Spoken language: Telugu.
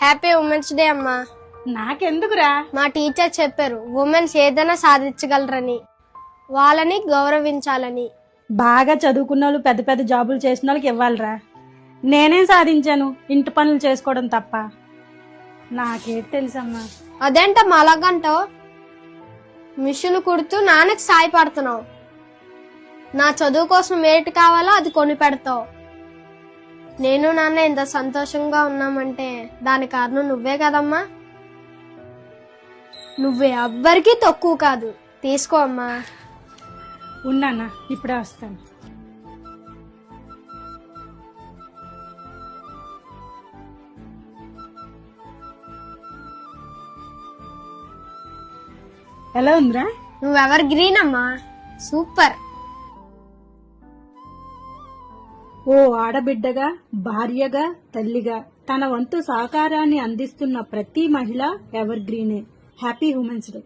హ్యాపీ ఉమెన్స్ డే అమ్మా. నాకెందుకురా? మా టీచర్ చెప్పారు ఉమెన్స్ ఏదైనా సాధించగలరని, వాళ్ళని గౌరవించాలని. బాగా చదువుకున్న వాళ్ళు పెద్ద పెద్ద జాబులు చేసిన వాళ్ళకి ఇవ్వాలిరా. నేనేం సాధించాను? ఇంటి పనులు చేసుకోవడం తప్ప. నాకేం తెలుసమ్మా. అదేంటమ్మా అలాగంటావు? మిషన్లు కుడుతూ నాన్నకి సాయపడుతున్నావు. నా చదువు కోసం ఏటి కావాలో అది కొని పెడతావు. నేను నాన్న ఇంత సంతోషంగా ఉన్నామంటే దాని కారణం నువ్వే కదమ్మా. నువ్వే ఎవ్వరికీ తక్కువ కాదు. తీసుకో అమ్మా. ఉన్నానా, ఇప్పుడే వస్తాను. ఎలా ఉందిరా? నువ్వెవర్ గ్రీన్ అమ్మా. సూపర్. ఓ ఆడబిడ్డగా, భార్యగా, తల్లిగా తన వంతు సహకారాన్ని అందిస్తున్న ప్రతి మహిళ ఎవర్ గ్రీనే. Happy women's day.